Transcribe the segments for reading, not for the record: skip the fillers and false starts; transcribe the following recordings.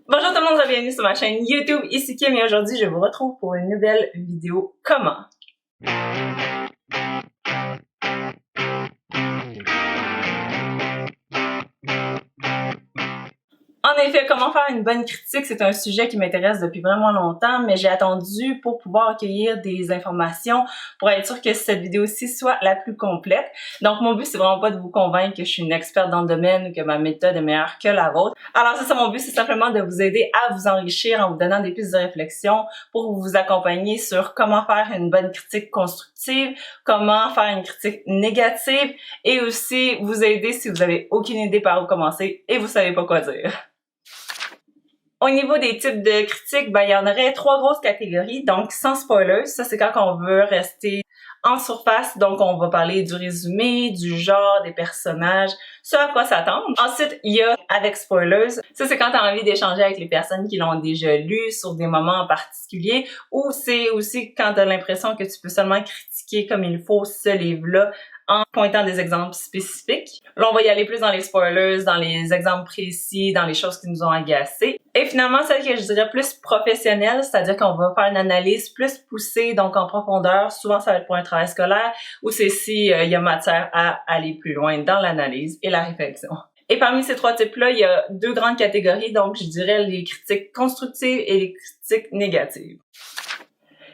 Bonjour tout le monde, bienvenue sur ma chaîne YouTube, ici Kim et aujourd'hui je vous retrouve pour une nouvelle vidéo comment. En effet, comment faire une bonne critique, c'est un sujet qui m'intéresse depuis vraiment longtemps, mais j'ai attendu pour pouvoir accueillir des informations pour être sûr que cette vidéo-ci soit la plus complète. Donc mon but, c'est vraiment pas de vous convaincre que je suis une experte dans le domaine ou que ma méthode est meilleure que la vôtre. Alors c'est ça mon but, c'est simplement de vous aider à vous enrichir en vous donnant des pistes de réflexion pour vous accompagner sur comment faire une bonne critique constructive, comment faire une critique négative et aussi vous aider si vous avez aucune idée par où commencer et vous savez pas quoi dire. Au niveau des types de critiques, il y en aurait 3 grosses catégories. Donc, sans spoilers, ça c'est quand on veut rester en surface. Donc, on va parler du résumé, du genre, des personnages, ce à quoi s'attendre. Ensuite, il y a avec spoilers. Ça, c'est quand tu as envie d'échanger avec les personnes qui l'ont déjà lu sur des moments en particulier. Ou c'est aussi quand tu as l'impression que tu peux seulement critiquer comme il faut ce livre-là en pointant des exemples spécifiques. Là, on va y aller plus dans les spoilers, dans les exemples précis, dans les choses qui nous ont agacés. Et finalement, celle que je dirais plus professionnelle, c'est-à-dire qu'on va faire une analyse plus poussée, donc en profondeur. Souvent, ça va être pour un travail scolaire ou c'est si il y a matière à aller plus loin dans l'analyse et la réflexion. Et parmi ces 3 types-là, il y a 2 grandes catégories, donc je dirais les critiques constructives et les critiques négatives.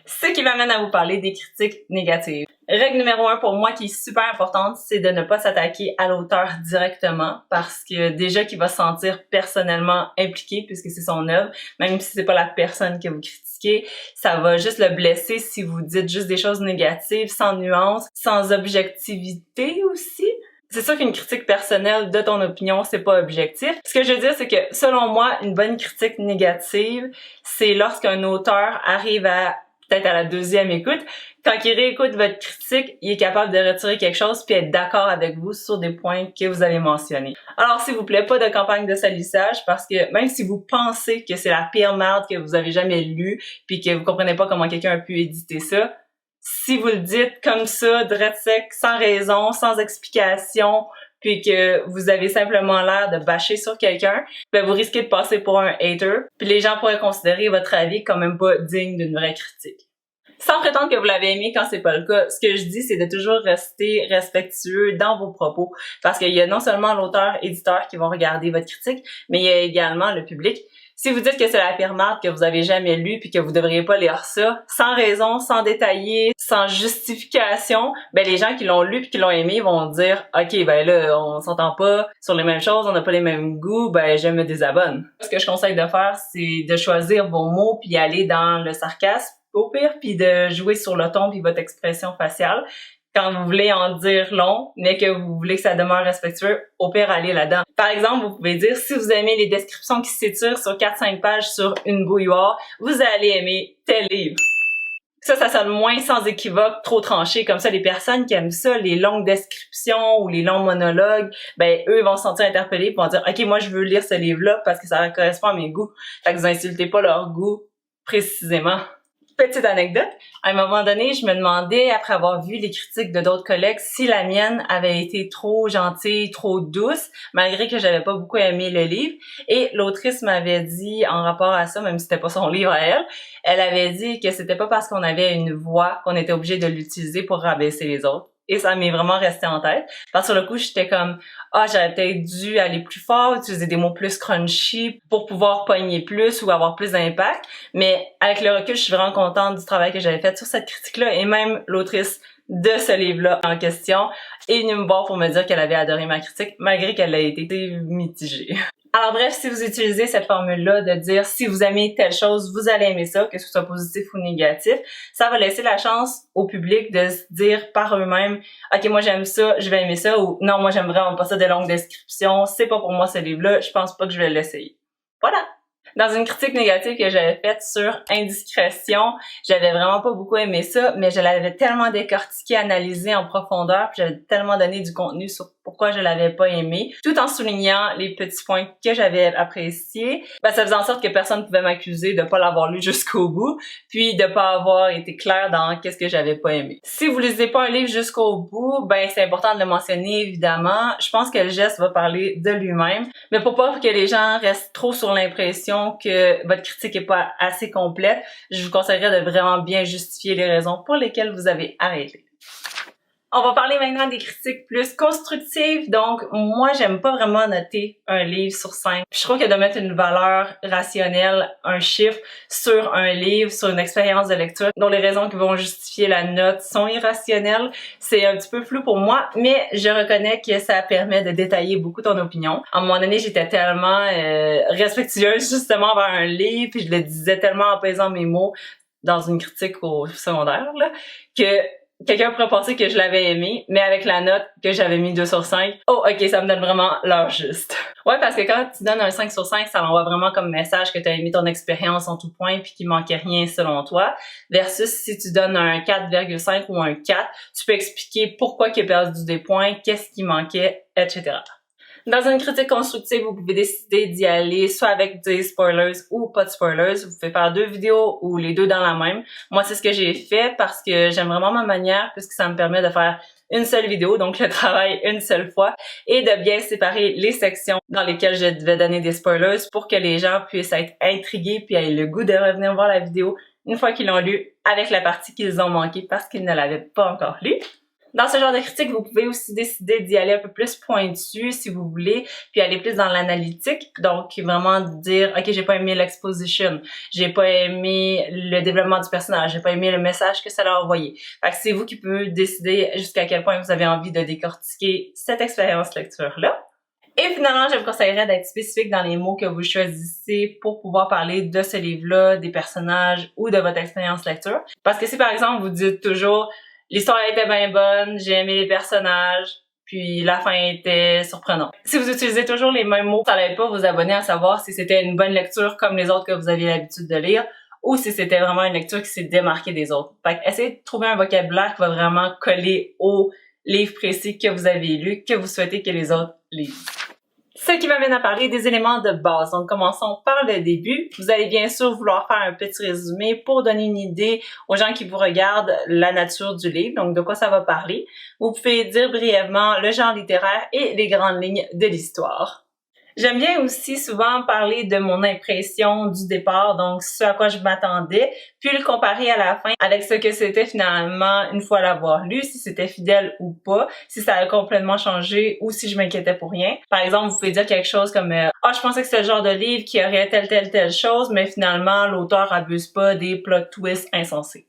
Ce qui m'amène à vous parler des critiques négatives. Règle numéro 1 pour moi qui est super importante, c'est de ne pas s'attaquer à l'auteur directement parce que déjà qu'il va se sentir personnellement impliqué puisque c'est son œuvre, même si c'est pas la personne que vous critiquez, ça va juste le blesser si vous dites juste des choses négatives, sans nuance, sans objectivité aussi. C'est sûr qu'une critique personnelle de ton opinion, c'est pas objectif. Ce que je veux dire, c'est que selon moi, une bonne critique négative, c'est lorsqu'un auteur arrive à peut-être à la 2e écoute, quand il réécoute votre critique, il est capable de retirer quelque chose puis être d'accord avec vous sur des points que vous avez mentionnés. Alors, s'il vous plaît, pas de campagne de salissage parce que même si vous pensez que c'est la pire merde que vous avez jamais lue puis que vous comprenez pas comment quelqu'un a pu éditer ça, si vous le dites comme ça, direct sec, sans raison, sans explication, puis que vous avez simplement l'air de bâcher sur quelqu'un, vous risquez de passer pour un hater, puis les gens pourraient considérer votre avis comme même pas digne d'une vraie critique. Sans prétendre que vous l'avez aimé quand c'est pas le cas, ce que je dis, c'est de toujours rester respectueux dans vos propos, parce qu'il y a non seulement l'auteur-éditeur qui va regarder votre critique, mais il y a également le public. Si vous dites que c'est la pire marque que vous avez jamais lue puis que vous devriez pas lire ça, sans raison, sans détailler, sans justification, les gens qui l'ont lu puis qui l'ont aimé vont dire « Ok, là, on s'entend pas sur les mêmes choses, on n'a pas les mêmes goûts, je me désabonne. » Ce que je conseille de faire, c'est de choisir vos mots puis aller dans le sarcasme, au pire, puis de jouer sur le ton puis votre expression faciale. Quand vous voulez en dire long, mais que vous voulez que ça demeure respectueux, au pire, allez là-dedans. Par exemple, vous pouvez dire, si vous aimez les descriptions qui s'étirent sur 4-5 pages sur une bouilloire, vous allez aimer tel livre. Ça sonne moins sans équivoque, trop tranché. Comme ça, les personnes qui aiment ça, les longues descriptions ou les longs monologues, eux vont se sentir interpellés et vont dire « Ok, moi, je veux lire ce livre-là parce que ça correspond à mes goûts. » Fait que vous insultez pas leur goût précisément. Petite anecdote, à un moment donné, je me demandais, après avoir vu les critiques de d'autres collègues, si la mienne avait été trop gentille, trop douce, malgré que j'avais pas beaucoup aimé le livre. Et l'autrice m'avait dit, en rapport à ça, même si c'était pas son livre à elle, elle avait dit que c'était pas parce qu'on avait une voix qu'on était obligé de l'utiliser pour rabaisser les autres. Et ça m'est vraiment resté en tête. Parce que sur le coup, j'étais comme, j'aurais peut-être dû aller plus fort, utiliser des mots plus crunchy pour pouvoir pogner plus ou avoir plus d'impact. Mais avec le recul, je suis vraiment contente du travail que j'avais fait sur cette critique-là. Et même l'autrice de ce livre-là en question est venue me voir pour me dire qu'elle avait adoré ma critique, malgré qu'elle a été mitigée. Alors bref, si vous utilisez cette formule-là de dire si vous aimez telle chose, vous allez aimer ça, que ce soit positif ou négatif, ça va laisser la chance au public de se dire par eux-mêmes « Ok, moi j'aime ça, je vais aimer ça » ou « Non, moi j'aime vraiment pas ça de longues descriptions, c'est pas pour moi ce livre-là, je pense pas que je vais l'essayer. » Voilà! Dans une critique négative que j'avais faite sur Indiscrétion, j'avais vraiment pas beaucoup aimé ça, mais je l'avais tellement décortiqué, analysé en profondeur, puis j'avais tellement donné du contenu sur pourquoi je l'avais pas aimé, tout en soulignant les petits points que j'avais appréciés. Ça faisait en sorte que personne pouvait m'accuser de pas l'avoir lu jusqu'au bout, puis de pas avoir été clair dans qu'est-ce que j'avais pas aimé. Si vous lisez pas un livre jusqu'au bout, c'est important de le mentionner évidemment. Je pense que le geste va parler de lui-même, mais pour pas que les gens restent trop sur l'impression que votre critique est pas assez complète, je vous conseillerais de vraiment bien justifier les raisons pour lesquelles vous avez arrêté. On va parler maintenant des critiques plus constructives. Donc, moi, j'aime pas vraiment noter un livre sur 5. Je trouve que de mettre une valeur rationnelle, un chiffre sur un livre, sur une expérience de lecture, dont les raisons qui vont justifier la note sont irrationnelles, c'est un petit peu flou pour moi, mais je reconnais que ça permet de détailler beaucoup ton opinion. À un moment donné, j'étais tellement respectueuse justement envers un livre, puis je le disais tellement en pesant mes mots dans une critique au secondaire, là, que quelqu'un pourrait penser que je l'avais aimé, mais avec la note que j'avais mis 2 sur 5, oh ok, ça me donne vraiment l'heure juste. Ouais, parce que quand tu donnes un 5 sur 5, ça envoie vraiment comme message que tu as aimé ton expérience en tout point puis qu'il manquait rien selon toi, versus si tu donnes un 4,5 ou un 4, tu peux expliquer pourquoi il a perdu des points, qu'est-ce qui manquait, etc. Dans une critique constructive, vous pouvez décider d'y aller soit avec des spoilers ou pas de spoilers. Vous pouvez faire 2 vidéos ou les 2 dans la même. Moi, c'est ce que j'ai fait parce que j'aime vraiment ma manière puisque ça me permet de faire une seule vidéo, donc le travail une seule fois, et de bien séparer les sections dans lesquelles je vais donner des spoilers pour que les gens puissent être intrigués puis aient le goût de revenir voir la vidéo une fois qu'ils l'ont lu avec la partie qu'ils ont manquée parce qu'ils ne l'avaient pas encore lue. Dans ce genre de critique, vous pouvez aussi décider d'y aller un peu plus pointu si vous voulez, puis aller plus dans l'analytique. Donc, vraiment dire, OK, j'ai pas aimé l'exposition, j'ai pas aimé le développement du personnage, j'ai pas aimé le message que ça leur a envoyé. Fait que c'est vous qui pouvez décider jusqu'à quel point vous avez envie de décortiquer cette expérience lecture-là. Et finalement, je vous conseillerais d'être spécifique dans les mots que vous choisissez pour pouvoir parler de ce livre-là, des personnages ou de votre expérience lecture. Parce que si par exemple, vous dites toujours l'histoire était bien bonne, j'ai aimé les personnages, puis la fin était surprenante. Si vous utilisez toujours les mêmes mots, ça n'aide pas vos abonnés à savoir si c'était une bonne lecture comme les autres que vous aviez l'habitude de lire, ou si c'était vraiment une lecture qui s'est démarquée des autres. Fait que essayez de trouver un vocabulaire qui va vraiment coller au livre précis que vous avez lu, que vous souhaitez que les autres lisent. Ce qui m'amène à parler des éléments de base. Donc, commençons par le début. Vous allez bien sûr vouloir faire un petit résumé pour donner une idée aux gens qui vous regardent la nature du livre, donc de quoi ça va parler. Vous pouvez dire brièvement le genre littéraire et les grandes lignes de l'histoire. J'aime bien aussi souvent parler de mon impression du départ, donc ce à quoi je m'attendais, puis le comparer à la fin avec ce que c'était finalement une fois l'avoir lu, si c'était fidèle ou pas, si ça a complètement changé ou si je m'inquiétais pour rien. Par exemple, vous pouvez dire quelque chose comme je pensais que c'était le genre de livre qui aurait telle chose, mais finalement l'auteur abuse pas des plot twists insensés.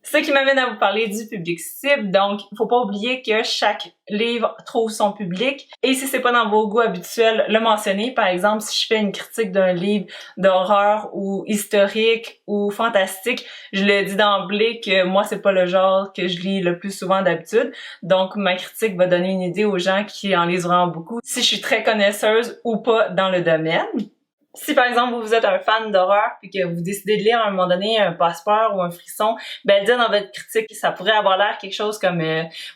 Ce qui m'amène à vous parler du public cible. Donc, il faut pas oublier que chaque livre trouve son public. Et si c'est pas dans vos goûts habituels, le mentionner. Par exemple, si je fais une critique d'un livre d'horreur ou historique ou fantastique, je le dis d'emblée que moi, c'est pas le genre que je lis le plus souvent d'habitude. Donc, ma critique va donner une idée aux gens qui en lisent vraiment beaucoup, si je suis très connaisseuse ou pas dans le domaine. Si par exemple vous êtes un fan d'horreur puis que vous décidez de lire à un moment donné un Passeport ou un Frisson, dire dans votre critique, ça pourrait avoir l'air quelque chose comme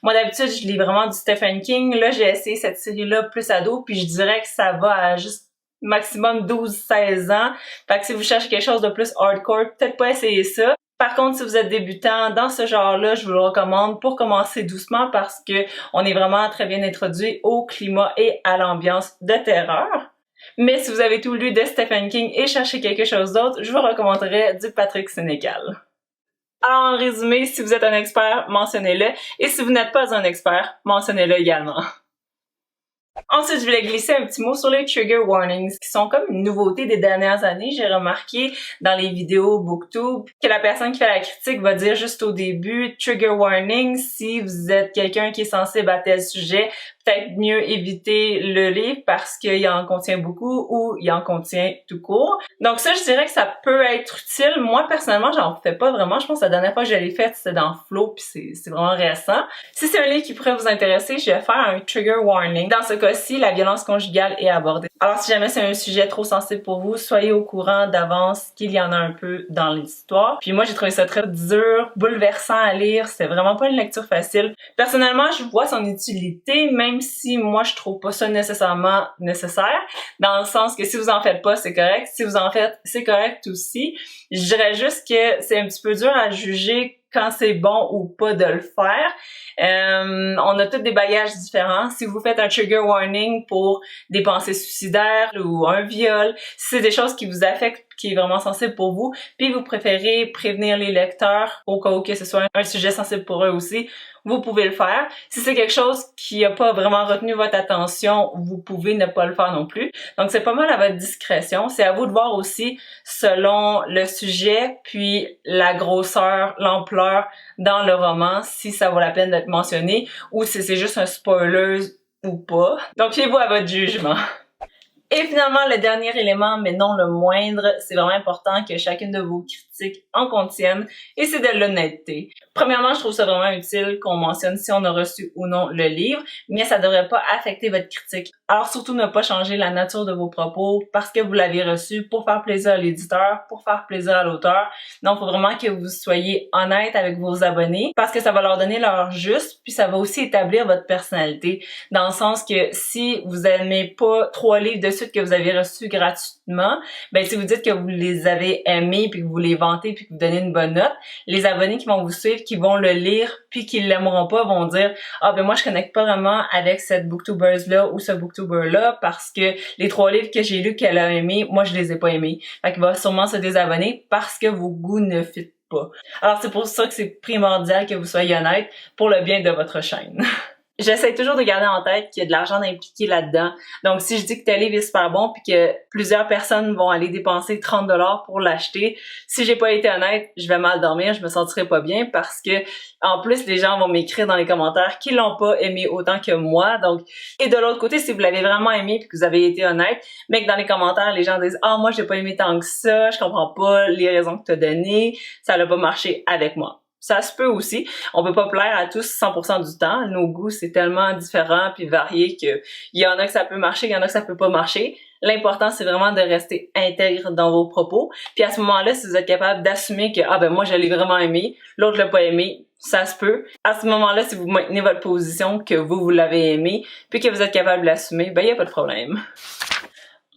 moi d'habitude je lis vraiment du Stephen King, là j'ai essayé cette série-là plus ado puis je dirais que ça va à juste maximum 12-16 ans. Fait que si vous cherchez quelque chose de plus hardcore, peut-être pas essayer ça. Par contre, si vous êtes débutant dans ce genre-là, je vous le recommande pour commencer doucement parce que on est vraiment très bien introduit au climat et à l'ambiance de terreur. Mais si vous avez tout lu de Stephen King et cherchez quelque chose d'autre, je vous recommanderais du Patrick Sénécal. Alors en résumé, si vous êtes un expert, mentionnez-le. Et si vous n'êtes pas un expert, mentionnez-le également. Ensuite, je voulais glisser un petit mot sur les trigger warnings, qui sont comme une nouveauté des dernières années. J'ai remarqué dans les vidéos BookTube que la personne qui fait la critique va dire juste au début « trigger warning » si vous êtes quelqu'un qui est sensible à tel sujet. Peut-être mieux éviter le livre parce qu'il en contient beaucoup ou il en contient tout court. Donc ça, je dirais que ça peut être utile. Moi, personnellement, j'en fais pas vraiment. Je pense que la dernière fois que je l'ai fait, c'était dans Flow, puis c'est vraiment récent. Si c'est un livre qui pourrait vous intéresser, je vais faire un trigger warning. Dans ce cas cas-ci, la violence conjugale est abordée. Alors si jamais c'est un sujet trop sensible pour vous, soyez au courant d'avance qu'il y en a un peu dans l'histoire. Puis moi, j'ai trouvé ça très dur, bouleversant à lire, c'est vraiment pas une lecture facile. Personnellement, je vois son utilité, même si moi, je trouve pas ça nécessairement nécessaire, dans le sens que si vous en faites pas, c'est correct. Si vous en faites, c'est correct aussi. Je dirais juste que c'est un petit peu dur à juger quand c'est bon ou pas de le faire. On a tous des bagages différents. Si vous faites un trigger warning pour des pensées suicidaires ou un viol, si c'est des choses qui vous affectent, qui est vraiment sensible pour vous, puis vous préférez prévenir les lecteurs au cas où que ce soit un sujet sensible pour eux aussi, vous pouvez le faire. Si c'est quelque chose qui n'a pas vraiment retenu votre attention, vous pouvez ne pas le faire non plus. Donc c'est pas mal à votre discrétion. C'est à vous de voir aussi selon le sujet, puis la grosseur, l'ampleur dans le roman, si ça vaut la peine d'être mentionné ou si c'est juste un spoiler ou pas. Donc fiez-vous à votre jugement. Et finalement, le dernier élément, mais non le moindre, c'est vraiment important que chacune de vos critiques en contienne, et c'est de l'honnêteté. Premièrement, je trouve ça vraiment utile qu'on mentionne si on a reçu ou non le livre, mais ça devrait pas affecter votre critique. Alors surtout ne pas changer la nature de vos propos parce que vous l'avez reçu pour faire plaisir à l'éditeur, pour faire plaisir à l'auteur. Donc, il faut vraiment que vous soyez honnête avec vos abonnés parce que ça va leur donner leur juste, puis ça va aussi établir votre personnalité. Dans le sens que si vous aimez pas 3 livres de suite que vous avez reçus gratuitement, ben si vous dites que vous les avez aimés puis que vous les vantez puis que vous donnez une bonne note, les abonnés qui vont vous suivre, qui vont le lire puis qui l'aimeront pas vont dire ah ben moi je connecte pas vraiment avec cette booktubeuse là ou ce booktuber là parce que les 3 livres que j'ai lus qu'elle a aimés, moi je les ai pas aimés. Fait qu'il va sûrement se désabonner parce que vos goûts ne fit pas. Alors c'est pour ça que c'est primordial que vous soyez honnête pour le bien de votre chaîne. J'essaie toujours de garder en tête qu'il y a de l'argent impliqué là-dedans. Donc, si je dis que tel livre est super bon puis que plusieurs personnes vont aller dépenser 30$ pour l'acheter, si j'ai pas été honnête, je vais mal dormir, je me sentirai pas bien parce que, en plus, les gens vont m'écrire dans les commentaires qu'ils l'ont pas aimé autant que moi. Donc, et de l'autre côté, si vous l'avez vraiment aimé puis que vous avez été honnête, mais que dans les commentaires, les gens disent « Ah, moi, j'ai pas aimé tant que ça, je comprends pas les raisons que t'as données, ça n'a pas marché avec moi ». Ça se peut aussi. On peut pas plaire à tous 100% du temps. Nos goûts, c'est tellement différent puis varié que il y en a que ça peut marcher, il y en a que ça peut pas marcher. L'important, c'est vraiment de rester intègre dans vos propos. Puis à ce moment-là, si vous êtes capable d'assumer que ah ben moi je l'ai vraiment aimé, l'autre l'a pas aimé, ça se peut. À ce moment-là, si vous maintenez votre position que vous l'avez aimé, puis que vous êtes capable de l'assumer, ben il y a pas de problème.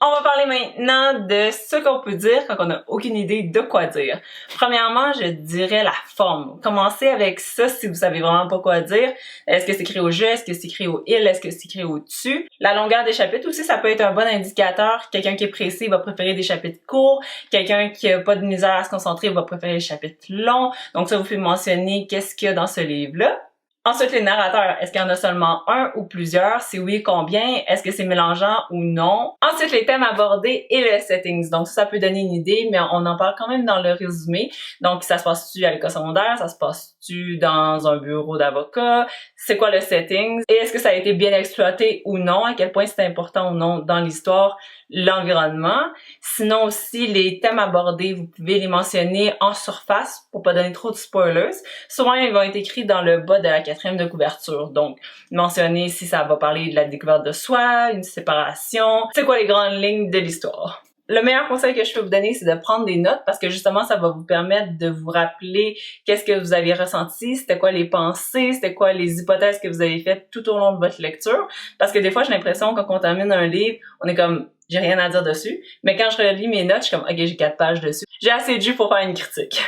On va parler maintenant de ce qu'on peut dire quand on n'a aucune idée de quoi dire. Premièrement, je dirais la forme. Commencez avec ça si vous savez vraiment pas quoi dire. Est-ce que c'est écrit au je? Est-ce que c'est écrit au il? Est-ce que c'est écrit au tu? La longueur des chapitres aussi, ça peut être un bon indicateur. Quelqu'un qui est pressé va préférer des chapitres courts. Quelqu'un qui a pas de misère à se concentrer va préférer les chapitres longs. Donc ça vous fait mentionner qu'est-ce qu'il y a dans ce livre-là. Ensuite, les narrateurs. Est-ce qu'il y en a seulement un ou plusieurs? Si oui, combien? Est-ce que c'est mélangeant ou non? Ensuite, les thèmes abordés et le settings. Donc, ça peut donner une idée, mais on en parle quand même dans le résumé. Donc, ça se passe-tu à l'école secondaire? Ça se passe-tu dans un bureau d'avocat? C'est quoi le settings? Et est-ce que ça a été bien exploité ou non? À quel point c'est important ou non dans l'histoire? L'environnement. Sinon aussi, les thèmes abordés, vous pouvez les mentionner en surface pour pas donner trop de spoilers. Souvent, ils vont être écrits dans le bas de la 4e de couverture. Donc, mentionner si ça va parler de la découverte de soi, une séparation, c'est quoi les grandes lignes de l'histoire. Le meilleur conseil que je peux vous donner, c'est de prendre des notes parce que justement, ça va vous permettre de vous rappeler qu'est-ce que vous avez ressenti, c'était quoi les pensées, c'était quoi les hypothèses que vous avez faites tout au long de votre lecture. Parce que des fois, j'ai l'impression quand on termine un livre, on est comme, j'ai rien à dire dessus. Mais quand je relis mes notes, je suis comme, ok, j'ai 4 pages dessus. J'ai assez de jus pour faire une critique.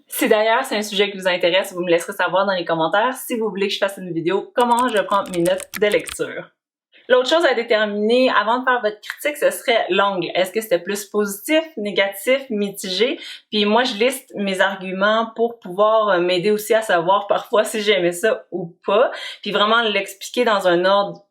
Si d'ailleurs c'est un sujet qui vous intéresse, vous me laisserez savoir dans les commentaires si vous voulez que je fasse une vidéo comment je prends mes notes de lecture. L'autre chose à déterminer avant de faire votre critique, ce serait l'angle. Est-ce que c'était plus positif, négatif, mitigé? Puis moi, je liste mes arguments pour pouvoir m'aider aussi à savoir parfois si j'aimais ça ou pas. Puis vraiment l'expliquer dans un ordre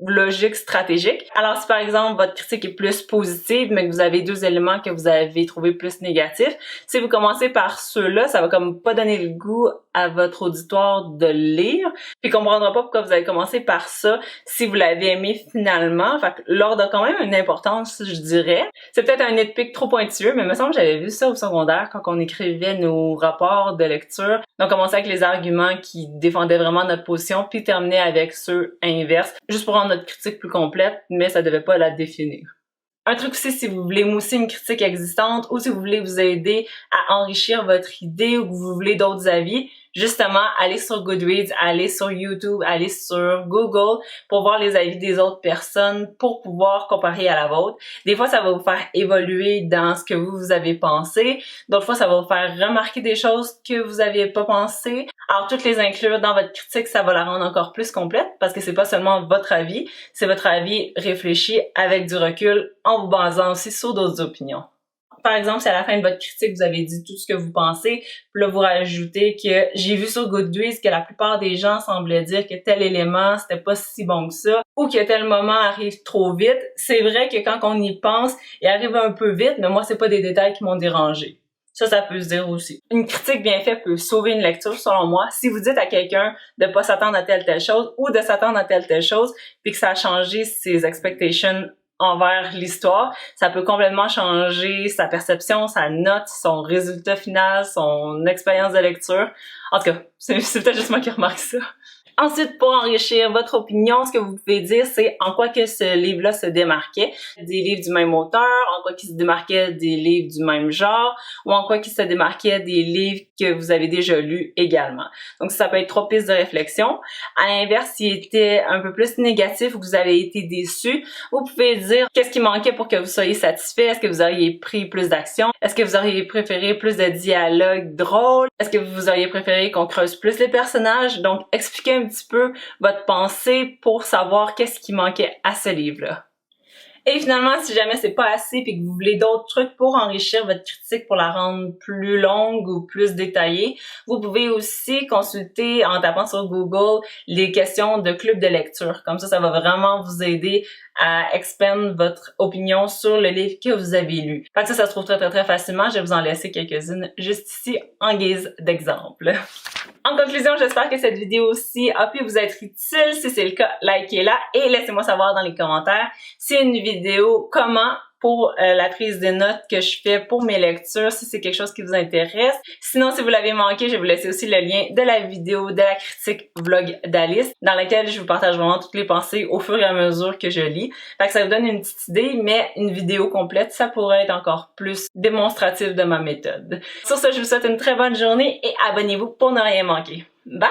logique, stratégique. Alors si par exemple votre critique est plus positive mais que vous avez 2 éléments que vous avez trouvé plus négatifs, si vous commencez par ceux-là, ça va comme pas donner le goût à votre auditoire de le lire, puis il comprendra pas pourquoi vous avez commencé par ça si vous l'avez aimé finalement. Fait que l'ordre a quand même une importance, je dirais. C'est peut-être un nitpick trop pointueux, mais il me semble que j'avais vu ça au secondaire quand on écrivait nos rapports de lecture. Donc on commençait avec les arguments qui défendaient vraiment notre position, puis terminait avec ceux inverses, juste pour rendre notre critique plus complète, mais ça devait pas la définir. Un truc aussi, si vous voulez mousser une critique existante ou si vous voulez vous aider à enrichir votre idée ou que vous voulez d'autres avis, justement, allez sur Goodreads, allez sur YouTube, allez sur Google pour voir les avis des autres personnes pour pouvoir comparer à la vôtre. Des fois, ça va vous faire évoluer dans ce que vous avez pensé. D'autres fois, ça va vous faire remarquer des choses que vous n'aviez pas pensé. Alors, toutes les inclure dans votre critique, ça va la rendre encore plus complète parce que c'est pas seulement votre avis, c'est votre avis réfléchi avec du recul en vous basant aussi sur d'autres opinions. Par exemple, si à la fin de votre critique, vous avez dit tout ce que vous pensez, puis là, vous rajoutez que j'ai vu sur Goodreads que la plupart des gens semblaient dire que tel élément, c'était pas si bon que ça, ou que tel moment arrive trop vite. C'est vrai que quand on y pense, il arrive un peu vite, mais moi, c'est pas des détails qui m'ont dérangé. Ça peut se dire aussi. Une critique bien faite peut sauver une lecture, selon moi. Si vous dites à quelqu'un de pas s'attendre à telle chose ou de s'attendre à telle chose, puis que ça a changé ses expectations envers l'histoire, ça peut complètement changer sa perception, sa note, son résultat final, son expérience de lecture. En tout cas, c'est peut-être juste moi qui remarque ça. Ensuite, pour enrichir votre opinion, ce que vous pouvez dire, c'est en quoi que ce livre-là se démarquait des livres du même auteur, en quoi qu'il se démarquait des livres du même genre, ou en quoi qu'il se démarquait des livres que vous avez déjà lus également. Donc, ça peut être 3 pistes de réflexion. À l'inverse, s'il était un peu plus négatif ou que vous avez été déçu, vous pouvez dire qu'est-ce qui manquait pour que vous soyez satisfait. Est-ce que vous auriez pris plus d'action? Est-ce que vous auriez préféré plus de dialogue drôle? Est-ce que vous auriez préféré qu'on creuse plus les personnages? Donc, expliquez un petit peu votre pensée pour savoir qu'est-ce qui manquait à ce livre-là. Et finalement, si jamais c'est pas assez et que vous voulez d'autres trucs pour enrichir votre critique, pour la rendre plus longue ou plus détaillée, vous pouvez aussi consulter en tapant sur Google les questions de club de lecture. Comme ça va vraiment vous aider à expandre votre opinion sur le livre que vous avez lu. Fait que ça se trouve très facilement. Je vais vous en laisser quelques-unes juste ici en guise d'exemple. En conclusion, j'espère que cette vidéo aussi a pu vous être utile. Si c'est le cas, likez-la et laissez-moi savoir dans les commentaires si une vidéo comment pour la prise de notes que je fais pour mes lectures, si c'est quelque chose qui vous intéresse. Sinon, si vous l'avez manqué, je vais vous laisser aussi le lien de la vidéo de la critique vlog d'Alice, dans laquelle je vous partage vraiment toutes les pensées au fur et à mesure que je lis. Fait que ça vous donne une petite idée, mais une vidéo complète, ça pourrait être encore plus démonstratif de ma méthode. Sur ce, je vous souhaite une très bonne journée et abonnez-vous pour ne rien manquer. Bye!